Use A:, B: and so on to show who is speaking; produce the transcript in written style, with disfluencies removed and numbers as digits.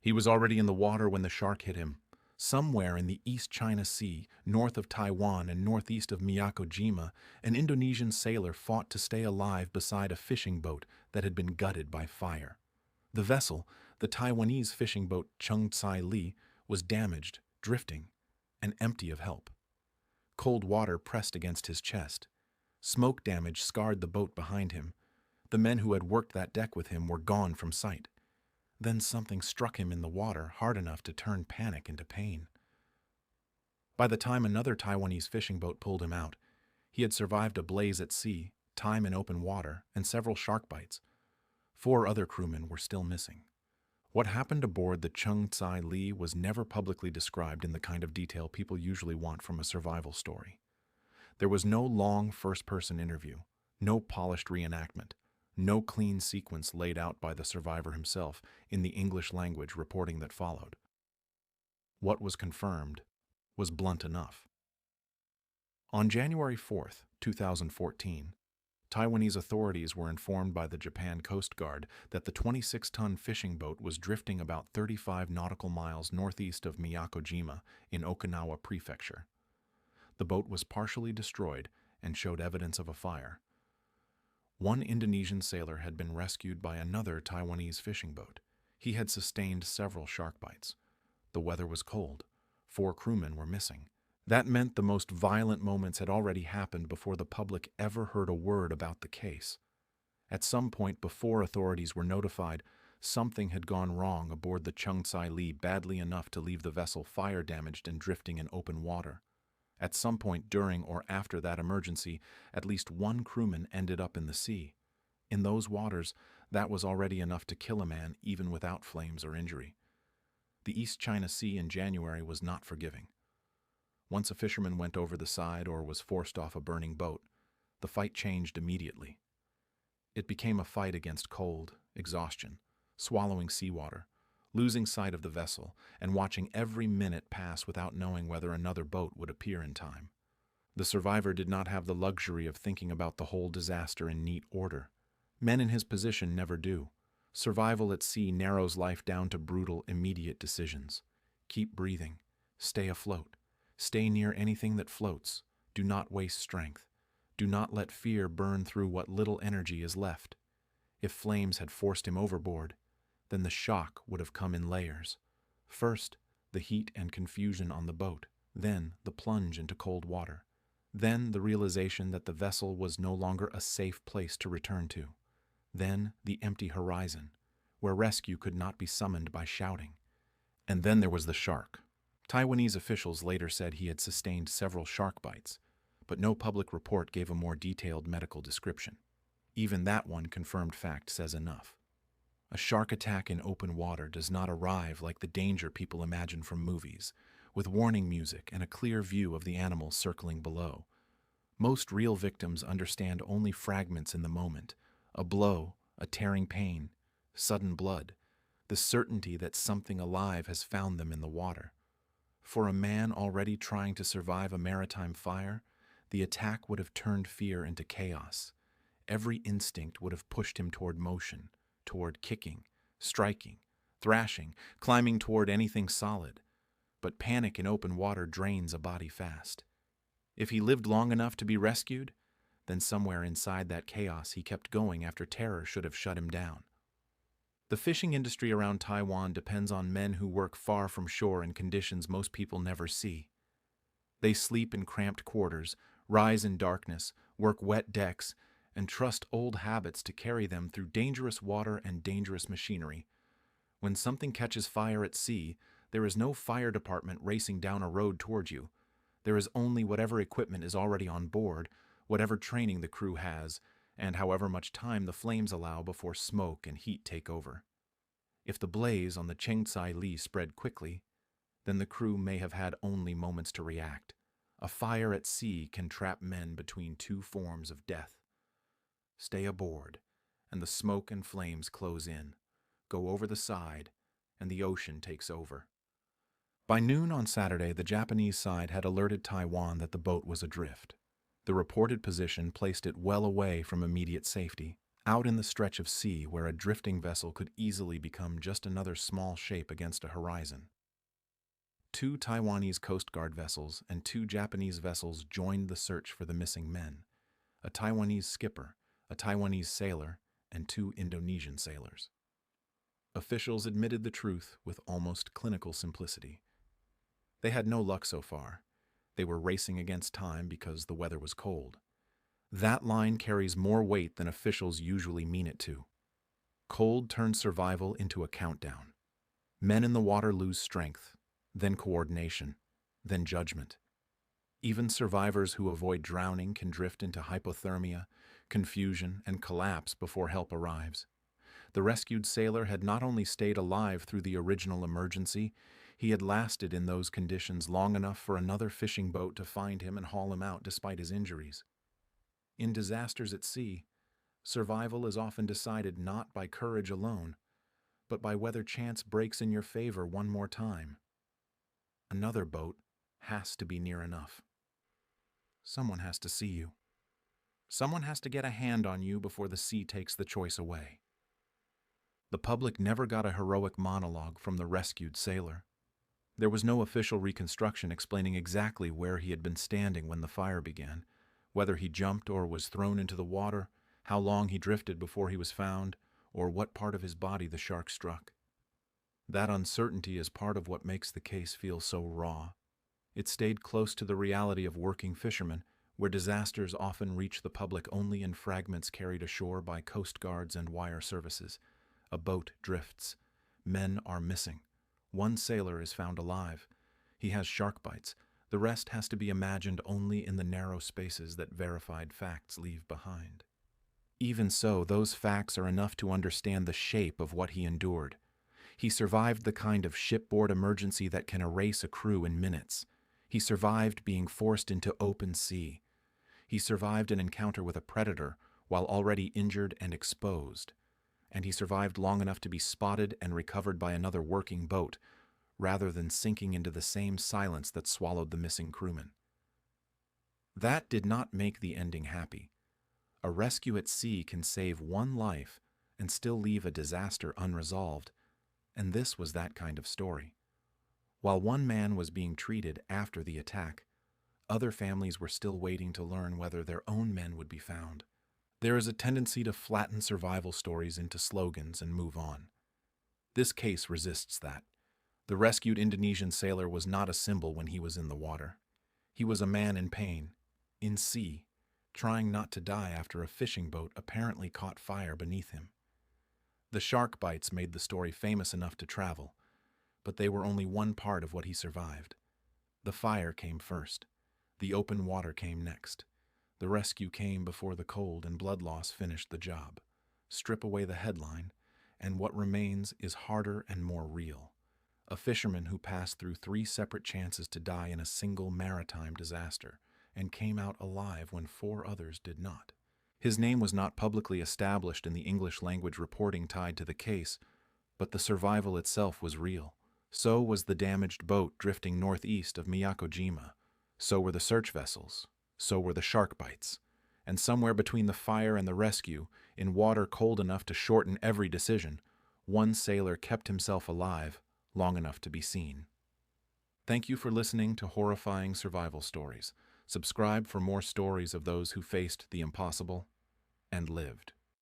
A: He was already in the water when the shark hit him. Somewhere in the East China Sea, north of Taiwan and northeast of Miyakojima, an Indonesian sailor fought to stay alive beside a fishing boat that had been gutted by fire. The vessel, the Taiwanese fishing boat Chung Tsai Li, was damaged, drifting, and empty of help. Cold water pressed against his chest. Smoke damage scarred the boat behind him. The men who had worked that deck with him were gone from sight. Then something struck him in the water hard enough to turn panic into pain. By the time another Taiwanese fishing boat pulled him out, he had survived a blaze at sea, time in open water, and several shark bites. 4 other crewmen were still missing. What happened aboard the Chung Tsai Li was never publicly described in the kind of detail people usually want from a survival story. There was no long first-person interview, no polished reenactment, no clean sequence laid out by the survivor himself in the English language reporting that followed. What was confirmed was blunt enough. On January 4th, 2014, Taiwanese authorities were informed by the Japan Coast Guard that the 26-ton fishing boat was drifting about 35 nautical miles northeast of Miyakojima in Okinawa Prefecture. The boat was partially destroyed and showed evidence of a fire. One Indonesian sailor had been rescued by another Taiwanese fishing boat. He had sustained several shark bites. The weather was cold. 4 crewmen were missing. That meant the most violent moments had already happened before the public ever heard a word about the case. At some point before authorities were notified, something had gone wrong aboard the Chung Tsai Li badly enough to leave the vessel fire-damaged and drifting in open water. At some point during or after that emergency, at least 1 crewman ended up in the sea. In those waters, that was already enough to kill a man even without flames or injury. The East China Sea in January was not forgiving. Once a fisherman went over the side or was forced off a burning boat, the fight changed immediately. It became a fight against cold, exhaustion, swallowing seawater, losing sight of the vessel, and watching every minute pass without knowing whether another boat would appear in time. The survivor did not have the luxury of thinking about the whole disaster in neat order. Men in his position never do. Survival at sea narrows life down to brutal, immediate decisions. Keep breathing. Stay afloat. Stay near anything that floats. Do not waste strength. Do not let fear burn through what little energy is left. If flames had forced him overboard, then the shock would have come in layers. First, the heat and confusion on the boat, then the plunge into cold water, then the realization that the vessel was no longer a safe place to return to, then the empty horizon, where rescue could not be summoned by shouting. And then there was the shark. Taiwanese officials later said he had sustained several shark bites, but no public report gave a more detailed medical description. Even that one confirmed fact says enough. A shark attack in open water does not arrive like the danger people imagine from movies, with warning music and a clear view of the animal circling below. Most real victims understand only fragments in the moment: a blow, a tearing pain, sudden blood, the certainty that something alive has found them in the water. For a man already trying to survive a maritime fire, the attack would have turned fear into chaos. Every instinct would have pushed him toward motion, toward kicking, striking, thrashing, climbing toward anything solid. But panic in open water drains a body fast. If he lived long enough to be rescued, then somewhere inside that chaos he kept going after terror should have shut him down. The fishing industry around Taiwan depends on men who work far from shore in conditions most people never see. They sleep in cramped quarters, rise in darkness, work wet decks, and trust old habits to carry them through dangerous water and dangerous machinery. When something catches fire at sea, there is no fire department racing down a road towards you. There is only whatever equipment is already on board, whatever training the crew has, and however much time the flames allow before smoke and heat take over. If the blaze on the Cheng Tsai Li spread quickly, then the crew may have had only moments to react. A fire at sea can trap men between 2 forms of death. Stay aboard, and the smoke and flames close in. Go over the side, and the ocean takes over. By noon on Saturday, the Japanese side had alerted Taiwan that the boat was adrift. The reported position placed it well away from immediate safety, out in the stretch of sea where a drifting vessel could easily become just another small shape against a horizon. Two Taiwanese Coast Guard vessels and two Japanese vessels joined the search for the missing men: a Taiwanese skipper, a Taiwanese sailor, and two Indonesian sailors. Officials admitted the truth with almost clinical simplicity. They had no luck so far. They were racing against time because the weather was cold. That line carries more weight than officials usually mean it to. Cold turns survival into a countdown. Men in the water lose strength, then coordination, then judgment. Even survivors who avoid drowning can drift into hypothermia, confusion, and collapse before help arrives. The rescued sailor had not only stayed alive through the original emergency, he had lasted in those conditions long enough for another fishing boat to find him and haul him out despite his injuries. In disasters at sea, survival is often decided not by courage alone, but by whether chance breaks in your favor one more time. Another boat has to be near enough. Someone has to see you. Someone has to get a hand on you before the sea takes the choice away. The public never got a heroic monologue from the rescued sailor. There was no official reconstruction explaining exactly where he had been standing when the fire began, whether he jumped or was thrown into the water, how long he drifted before he was found, or what part of his body the shark struck. That uncertainty is part of what makes the case feel so raw. It stayed close to the reality of working fishermen, where disasters often reach the public only in fragments carried ashore by coast guards and wire services. A boat drifts. Men are missing. One sailor is found alive. He has shark bites. The rest has to be imagined only in the narrow spaces that verified facts leave behind. Even so, those facts are enough to understand the shape of what he endured. He survived the kind of shipboard emergency that can erase a crew in minutes. He survived being forced into open sea. He survived an encounter with a predator while already injured and exposed. And he survived long enough to be spotted and recovered by another working boat, rather than sinking into the same silence that swallowed the missing crewman. That did not make the ending happy. A rescue at sea can save one life and still leave a disaster unresolved, and this was that kind of story. While one man was being treated after the attack, other families were still waiting to learn whether their own men would be found. There is a tendency to flatten survival stories into slogans and move on. This case resists that. The rescued Indonesian sailor was not a symbol when he was in the water. He was a man in pain, in sea, trying not to die after a fishing boat apparently caught fire beneath him. The shark bites made the story famous enough to travel, but they were only one part of what he survived. The fire came first. The open water came next. The rescue came before the cold and blood loss finished the job. Strip away the headline, and what remains is harder and more real. A fisherman who passed through 3 separate chances to die in a single maritime disaster and came out alive when 4 others did not. His name was not publicly established in the English language reporting tied to the case, but the survival itself was real. So was the damaged boat drifting northeast of Miyako-jima. So were the search vessels. So were the shark bites. And somewhere between the fire and the rescue, in water cold enough to shorten every decision, one sailor kept himself alive long enough to be seen. Thank you for listening to Horrifying Survival Stories. Subscribe for more stories of those who faced the impossible and lived.